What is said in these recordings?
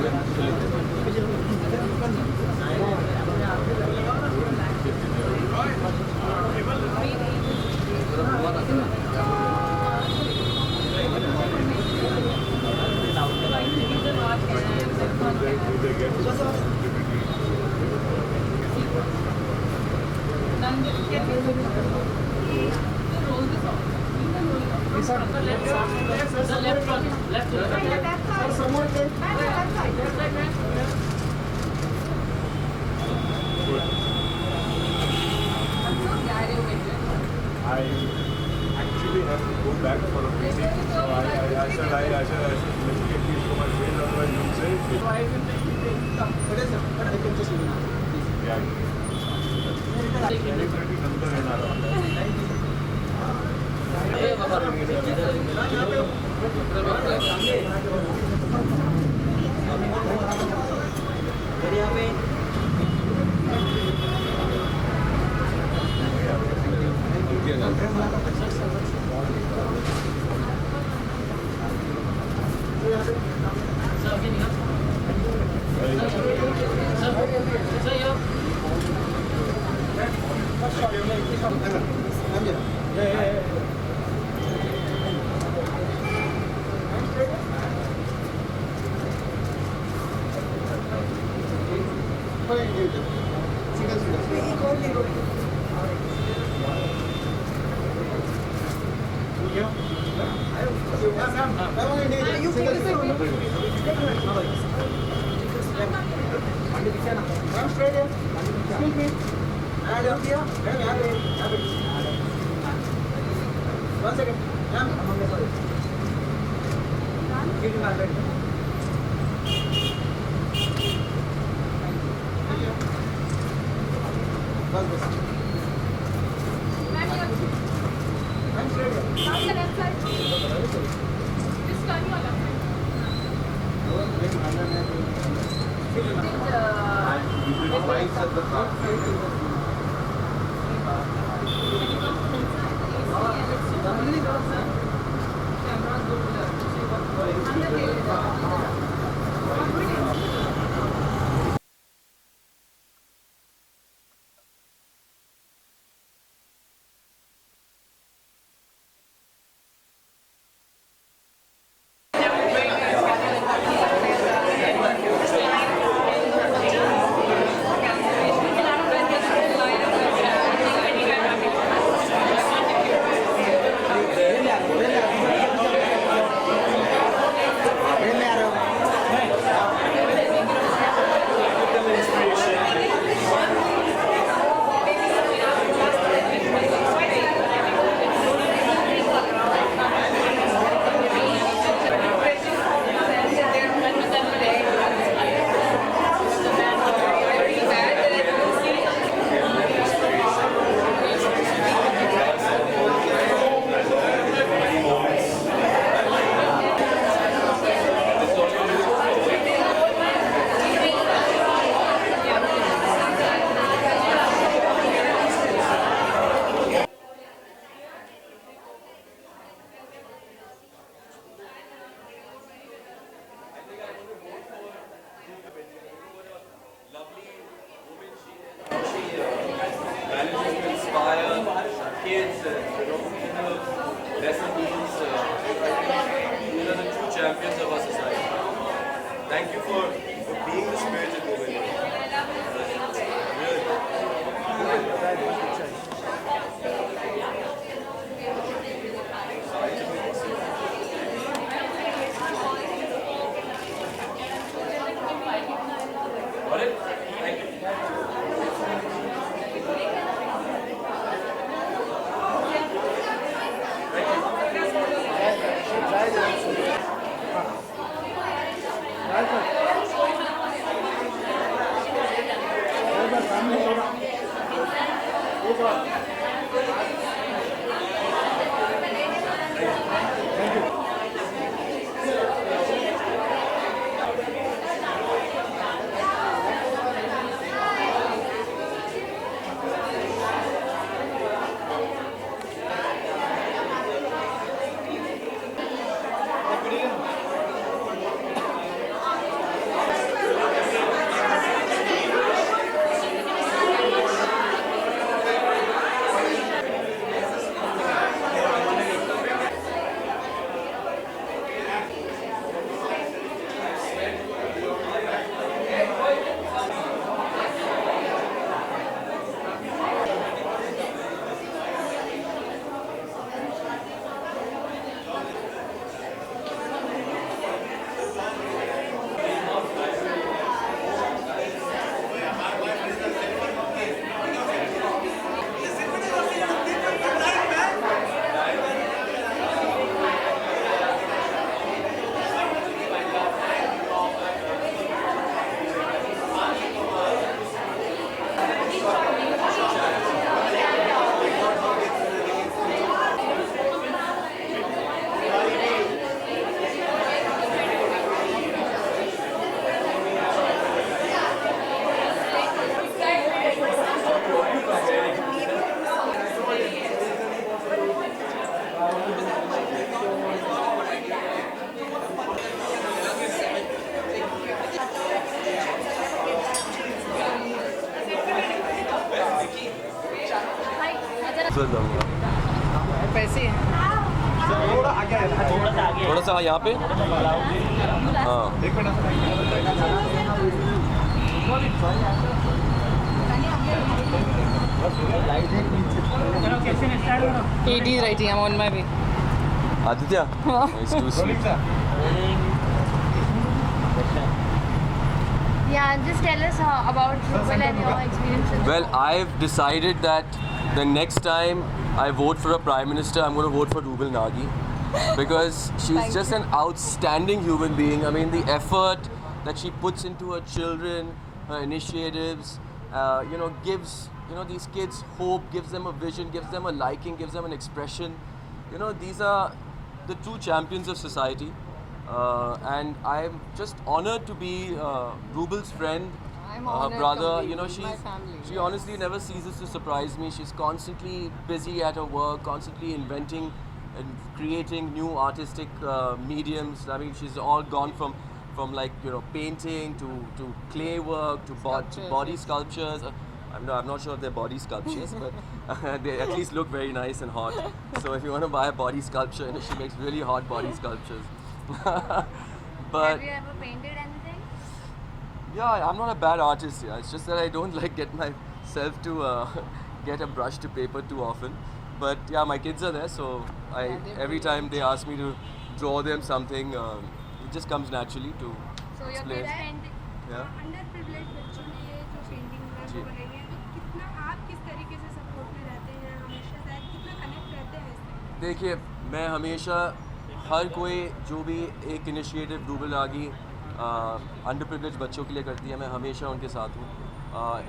I actually have to go back for a meeting, so I said let me get these for my friend, otherwise you'll say. So I will take it. But I can just yeah. One second. Kids, lessons, these are the true champions of our society. Thank you for being the spirit and moving. Got it? Thank you. खूबसूरत लगूंगा। पैसे हैं। थोड़ा सा यहाँ पे हाँ It is writing. I'm on my way. Aditya it's too sweet. Yeah, just tell us about Rubal and your experiences. Well, I've decided that the next time I vote for a prime minister, I'm going to vote for Rubal Nagi because she's just an outstanding human being. I mean, the effort that she puts into her children, her initiatives, gives these kids hope, gives them a vision, gives them a liking, gives them an expression. These are the true champions of society. And I'm just honored to be Rubal's friend, I'm her honored brother. completely. My family, She yes. honestly never ceases to surprise me. She's constantly busy at her work, constantly inventing and creating new artistic mediums. I mean, she's all gone from painting to clay work to Sculptures, body yes. sculptures. I'm not sure if they're body sculptures, but they at least look very nice and hot. So if you want to buy a body sculpture, she makes really hot body sculptures. But Have you ever painted anything? yeah, I'm not a bad artist. Yeah, it's just that I don't get myself to get a brush to paper too often. But yeah, my kids are there, so every time they ask me to draw them something, it just comes naturally to So your display. kids painting. Yeah. Under privilege बच्चों ने ये जो painting जी। बनाई है तो कितना आप किस तरीके से सपोर्ट में रहते हैं हमेशा शायद कितना कनेक्ट रहते हैं इससे देखिए, मैं हमेशा हर कोई जो भी एक initiative rouble Nagi under privilege बच्चों के लिए करती है, मैं हमेशा उनके साथ हूँ।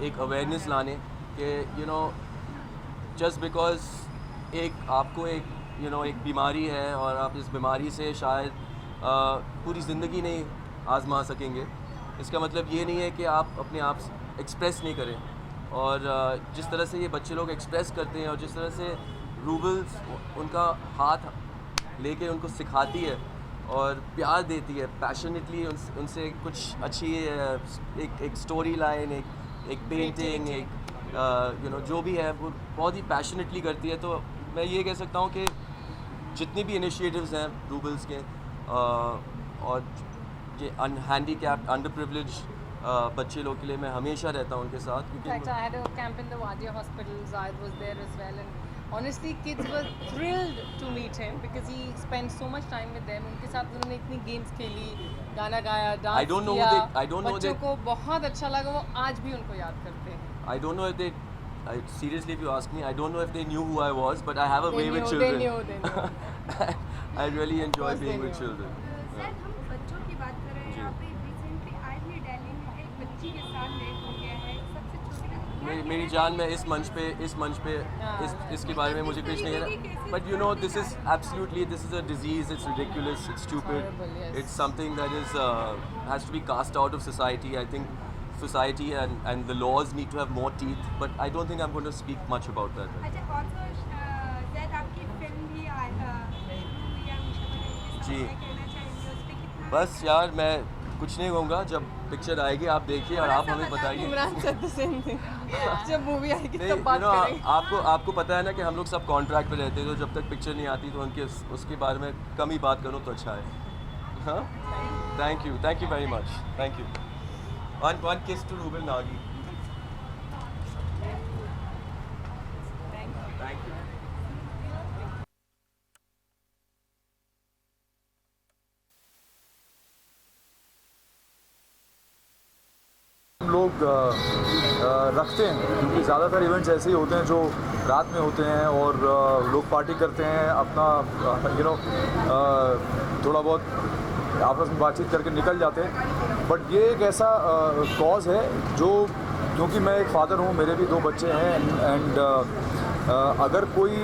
एक अवेयरनेस लाने कि जस्ट बिकॉज आपको एक बीमारी है और आप इस बीमारी से शायद पूरी ज़िंदगी नहीं आजमा सकेंगे, इसका मतलब ये नहीं है कि आप अपने आप एक्सप्रेस नहीं करें। और जिस तरह से ये बच्चे लोग एक्सप्रेस करते हैं और जिस तरह से रूबल्स उनका हाथ लेके उनको सिखाती है और प्यार देती है पैशनेटली, उनसे कुछ अच्छी एक स्टोरी लाइन, एक पेंटिंग, एक जो भी है वो बहुत ही पैशनेटली करती है। तो मैं ये कह सकता हूँ कि जितने भी इनिशिएटिव्स हैं रूबल्स के और ये हैंडीकैप्ड अंडर प्रिविलेज बच्चे लोग के लिए मैं हमेशा रहता हूँ उनके साथ, In fact, I had a camp in the Wadia Hospital. Zahid was there as well, and honestly, kids were thrilled to meet him because he spent so much time with them. उनके साथ उन्होंने इतनी games खेली, गाना गाया, I dance don't know किया। I don't know बच्चों that- को बहुत अच्छा लगा, वो आज भी उनको याद करते हैं। I don't know if they seriously, if you ask me, I don't know if they knew who I was, but I have a way with They children. knew. I really enjoy course they being with knew. children. Sir हम बच्चों की बात कर रहे हैं यहाँ पे recently आज भी दिल्ली में एक बच्ची के साथ रेप हो गया है सबसे छोटी मेरी जान में इस मंच पे इसके बारे में मुझे कुछ नहीं है, but this is absolutely, this is a disease, it's ridiculous, it's stupid, horrible, yes. it's something that is has to be cast out of society. I think society and the laws need to have more teeth, but I don't think I'm going to speak much about that. अच्छा also शायद आपकी film भी या जी। कहना चाहेंगे उस पर कितना बस यार मैं कुछ नहीं कहूँगा, जब पिक्चर आएगी आप देखिए और आप हमें बताइए। Imran said the same thing. जब मूवी आएगी नहीं, तब बात करेंगे। आपको पता है ना कि हम लोग सब कॉन्ट्रैक्ट पे रहते हैं, तो जब तक पिक्चर नहीं आती तो उसके बारे में कम ही बात करूँ तो अच्छा है। हाँ, thank you very much, thank you. One kiss to Rubal Nagi. Thank you. हम लोग रखते हैं क्योंकि ज़्यादातर इवेंट्स ऐसे ही होते हैं जो रात में होते हैं और लोग पार्टी करते हैं, अपना थोड़ा बहुत आपस में बातचीत करके निकल जाते हैं। बट ये एक ऐसा कॉज है जो, क्योंकि मैं एक फादर हूँ, मेरे भी 2 बच्चे हैं एंड अगर कोई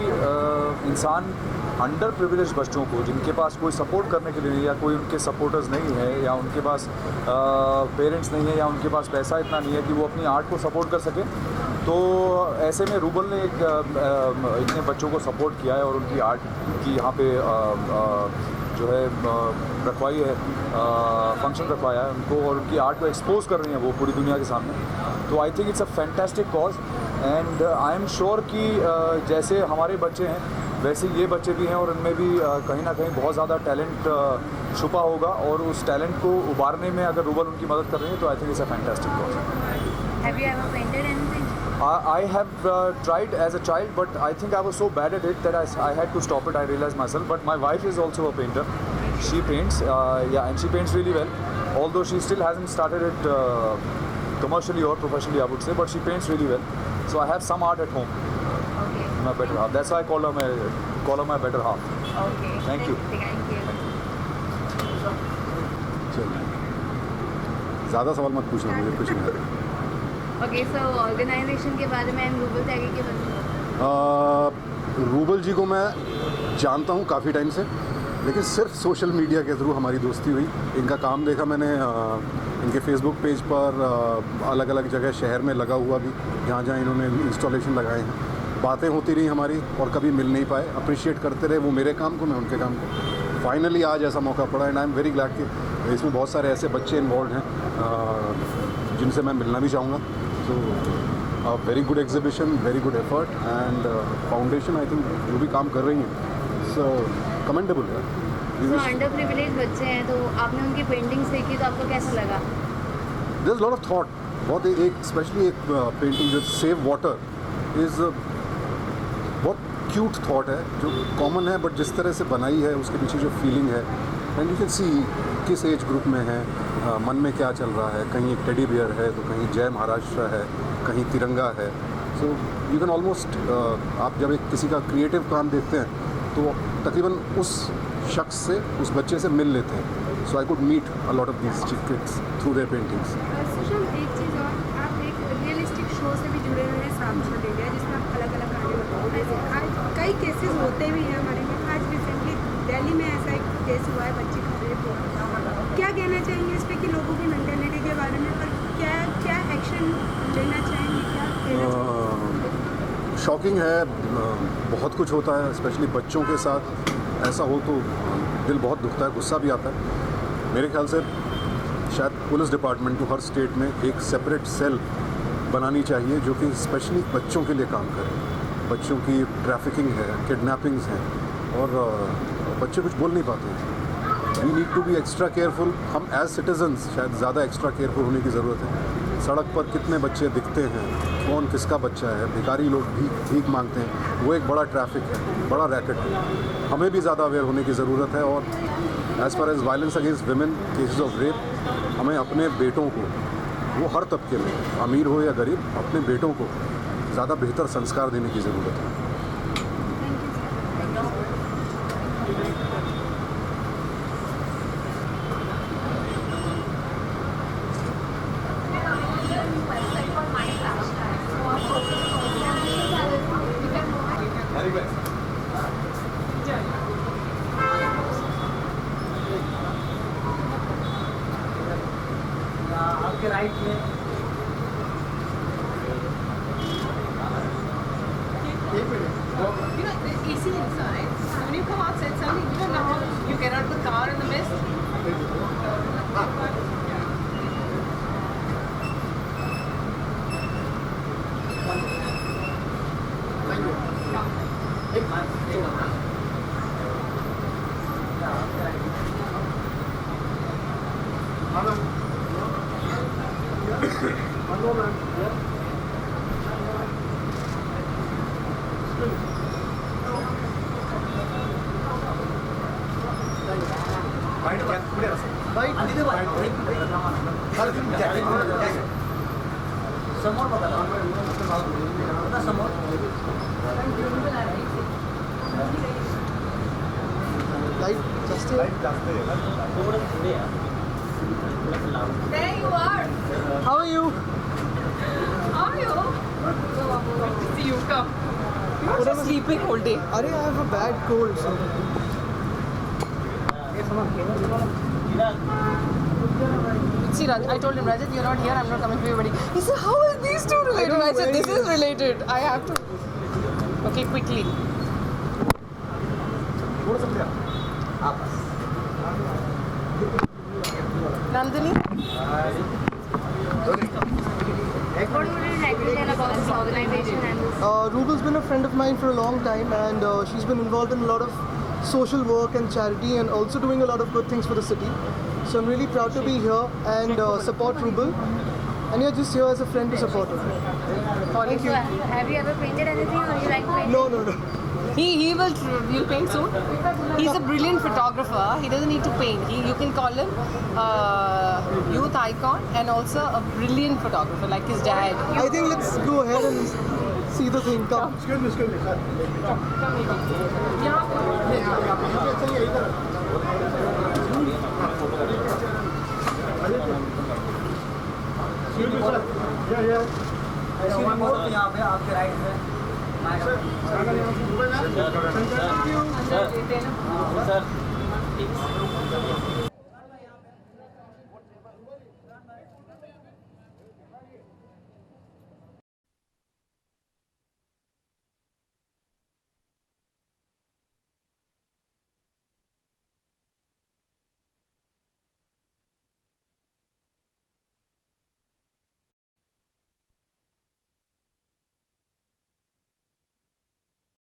इंसान अंडर प्रिविलेज बच्चों को जिनके पास कोई सपोर्ट करने के लिए नहीं, या कोई उनके सपोर्टर्स नहीं है, या उनके पास पेरेंट्स नहीं है, या उनके पास पैसा इतना नहीं है कि वो अपनी आर्ट को सपोर्ट कर सके, तो ऐसे में रूबल ने इतने बच्चों को सपोर्ट किया है और उनकी आर्ट की यहाँ पे जो है रखवाई है, फंक्शन रखवाया है उनको और उनकी आर्ट को एक्सपोज कर रही हैं वो पूरी दुनिया के सामने। तो I think it's a fantastic cause and I am sure कि जैसे हमारे बच्चे हैं वैसे ये बच्चे भी हैं और इनमें भी कहीं ना कहीं बहुत ज़्यादा टैलेंट छुपा होगा और उस टैलेंट को उभारने में अगर रूबल उनकी मदद कर रही है तो I think it's a fantastic cause. Have you ever painted anything? I have tried as a child, but I think I was so bad at it that I had to stop it. I realized myself. But my wife is also a painter. She paints, and she paints really well. Although she still hasn't started it commercially or professionally, I would say, but she paints really well. So I have some art at home. Okay. My better half. That's why I call her my better half. Okay. Thank you. Thank you. चलिए ज़्यादा सवाल मत पूछना, मुझे कुछ नहीं आता. Okay, so organization के बारे में रूबल त्यागी के बारे में. रूबल जी को मैं जानता हूँ काफ़ी टाइम से, लेकिन सिर्फ सोशल मीडिया के थ्रू हमारी दोस्ती हुई. इनका काम देखा मैंने इनके फेसबुक पेज पर अलग अलग जगह शहर में लगा हुआ भी, जहाँ जहाँ इन्होंने इंस्टॉलेशन लगाए हैं. बातें होती रही हमारी और कभी मिल नहीं पाए. अप्रिशिएट करते रहे वो मेरे काम को, मैं उनके काम को. फाइनली आज ऐसा मौका पड़ा and I am very glad कि इसमें बहुत सारे ऐसे बच्चे इन्वॉल्व हैं जिनसे मैं मिलना भी चाहूँगा. तो very good exhibition, very good effort and foundation I think जो भी काम कर रही हैं सो कमेंडेबल है. So अंडर प्रिविलेज बच्चे हैं तो आपने उनकी पेंटिंग्स देखी तो आपको कैसा लगा? There is lot of thought. बहुत एक स्पेशली एक पेंटिंग जो सेव वाटर इज़ बहुत क्यूट थॉट है जो कॉमन है, बट जिस तरह से बनाई है उसके पीछे जो फीलिंग है एंड यू कैन सी किस एज ग्रुप में है, मन में क्या चल रहा है. कहीं एक टेडी बियर है तो कहीं जय महाराष्ट्र है, कहीं तिरंगा है. सो यू कैन ऑलमोस्ट आप जब एक किसी का क्रिएटिव काम देखते हैं तो तकरीबन उस शख्स से, उस बच्चे से मिल लेते हैं. So I could meet a lot of these kids through their paintings. Sushant, एक चीज़ और, आप एक रियलिस्टिक शो से भी जुड़े हुए हैं साम शो इंडिया, जिसमें आप अलग अलग गाने बताओ. ऐसे आज कई केसेस होते भी हैं हमारे में. आज रिसेंटली दिल्ली में ऐसा एक केस हुआ है, बच्चे का रेप हुआ. क्या कहना चाहेंगे इस पर कि लोगों की मेंटेलिटी के बारे में, पर क्या क्या एक्शन लेना चाहेंगे, क्या कहना चाहेंगे? शॉकिंग है. बहुत कुछ होता है स्पेशली बच्चों के साथ. ऐसा हो तो दिल बहुत दुखता है, गुस्सा भी आता है. मेरे ख्याल से शायद पुलिस डिपार्टमेंट को हर स्टेट में एक सेपरेट सेल बनानी चाहिए जो कि स्पेशली बच्चों के लिए काम करे. बच्चों की ट्रैफिकिंग है, किडनैपिंग्स हैं और बच्चे कुछ बोल नहीं पाते हैं. We need to be extra careful. हम एज सिटीजन्स शायद ज़्यादा एक्स्ट्रा केयरफुल होने की ज़रूरत है. सड़क पर कितने बच्चे दिखते हैं, कौन किसका बच्चा है. भिखारी लोग भीख मांगते हैं, वो एक बड़ा ट्रैफिक है, बड़ा रैकेट है. हमें भी ज़्यादा अवेयर होने की ज़रूरत है. और as far as violence against women, cases of rape, हमें अपने बेटों को, वो हर तबके में, अमीर हो या गरीब, अपने बेटों को ज़्यादा बेहतर संस्कार देने की ज़रूरत है. आपके राइट में you know the AC inside. When you come outside, suddenly you don't know how you get out of the car in the mist. There you are. How are you? How are you? Good to see you. Come. You were just sleeping whole day. Are I have a bad cold. So. See, Raj, I told him, Rajat, you're not here, I'm not coming for your wedding. He said, how are these two related? I said, this is related. I have to. Okay, quickly. Nandini? What would you like to tell about this organization? Rubal's been a friend of mine for a long time, and she's been involved in a lot of social work and charity, and also doing a lot of good things for the city. So I'm really proud to be here and support Rubal. And you're just here as a friend to support her. Thank you. So have you ever painted anything, or you like painting? No. He will paint soon. He's a brilliant photographer. He doesn't need to paint. You can call him youth icon and also a brilliant photographer like his dad. I think let's go ahead and see the thing. Come. Excuse me.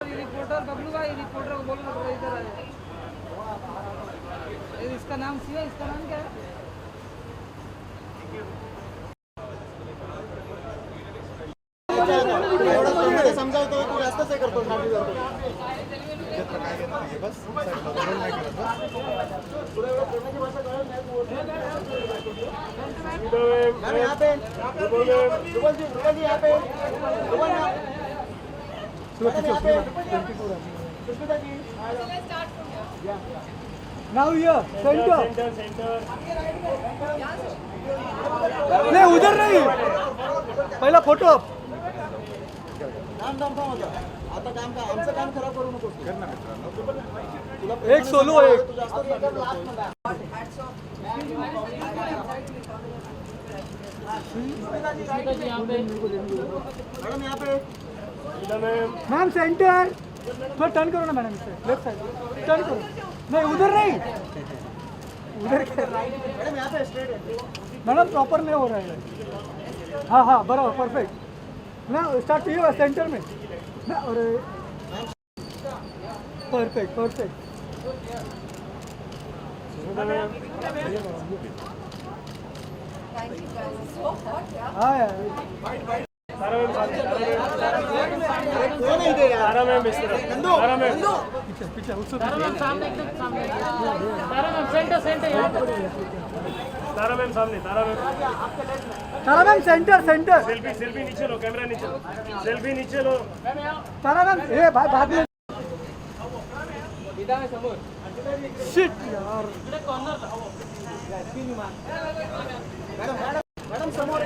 Reporter Bablu भाई reporter को बोलना थोड़ा इधर आ जाए। इसका नाम सिया, इसका नाम क्या है? समजावतो तू जास्तच हे करतो Now here, center. नहीं उधर नहीं, पहिला फोटो अप. आता काम का आमचं काम खराब करू नको. एक सोलो एक. मैडम यहाँ पे. Ma'am centre. थोड़ा टर्न करो ना मैडम, इससे लेफ्ट साइड टर्न करो. नहीं उधर नहीं, उधर मैडम यहाँ पे स्ट्रेट है. मैडम प्रॉपर में हो रहा है. हाँ बराबर परफेक्ट ना. स्टार्ट किया सेंटर में ना. और परफेक्ट. हाँ यार तारा मैम सेंटर. सेल्फी नीचे लो, कैमरा नीचे लो, सेल्फी नीचे लो. तारा मैम ए भाई भाग ले. शिट यार. मॅडम समोर.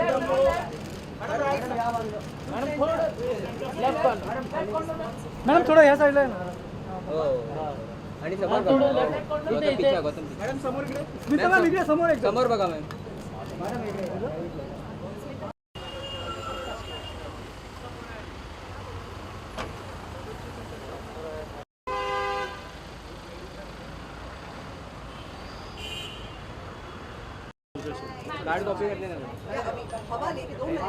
मॅडम थोडं ह्या साईडला आहे ना. आणि समोर बघा. मॅडम समोर इकडे. स्मिता मॅम इकडे समोर एक. समोर बघा मॅम. कार्ड कॉपी करते ना. हवा लेके 2 मिनट.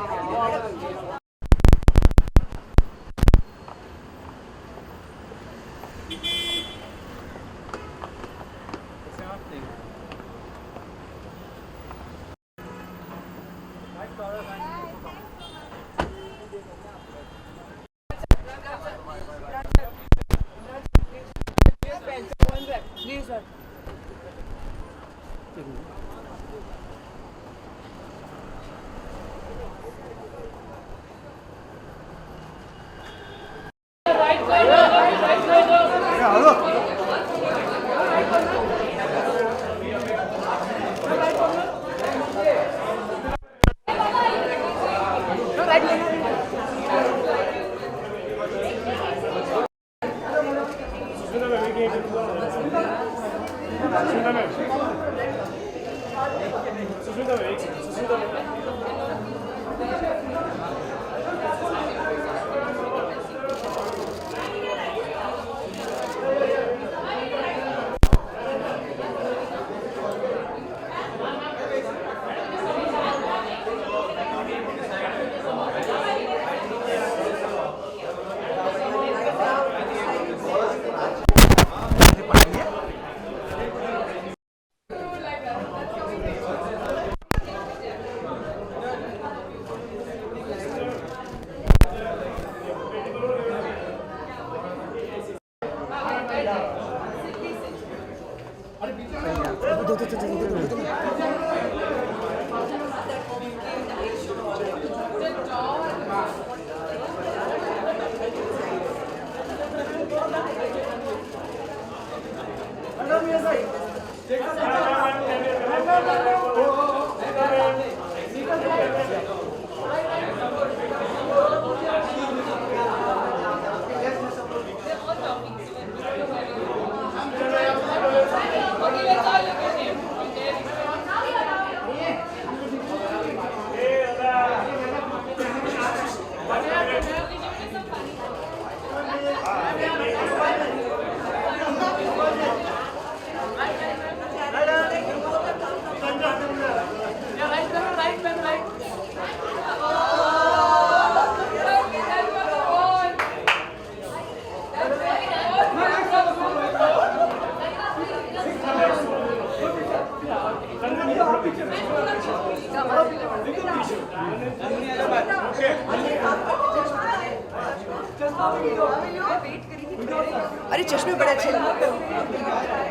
अरे चश्मे बड़े अच्छे लगे।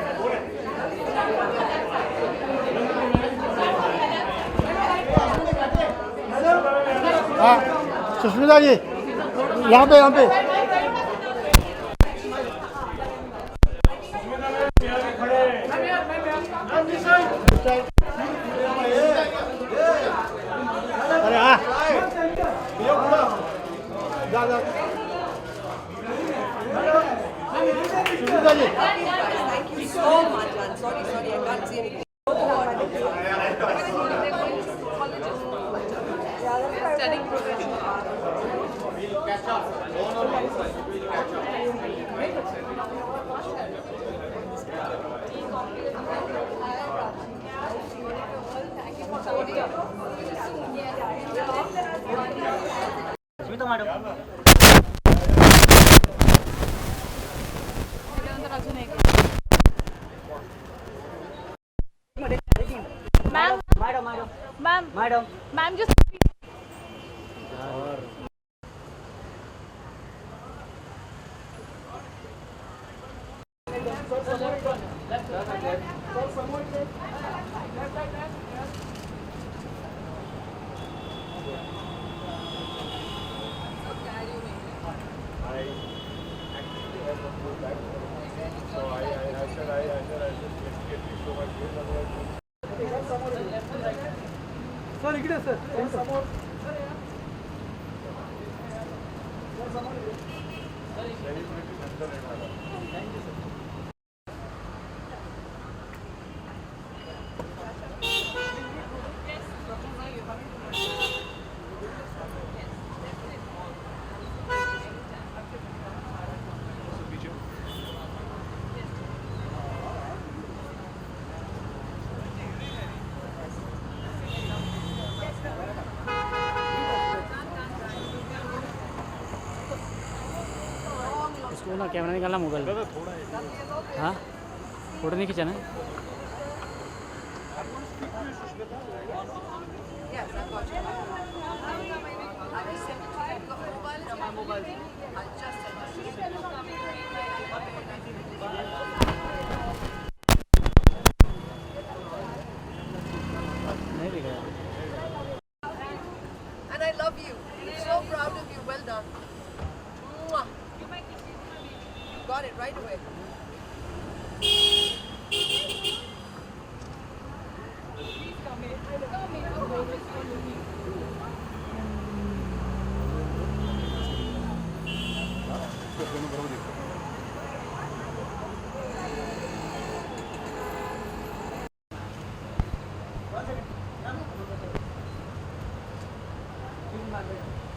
हाँ सुष्मिता जी यहाँ पे अरे हाँ सुष्मिता जी Thank you so much, man. Sorry, I can't see anything. Studying profession. Sushmita madam Ma'am, just sir इकडे सर इसको ना कैमरा निकालना मोबाइल हाँ फोटो नहीं खींचाना नहीं दिख रहा And I love you. So proud of you. Well done. Mwah. You got it right away. है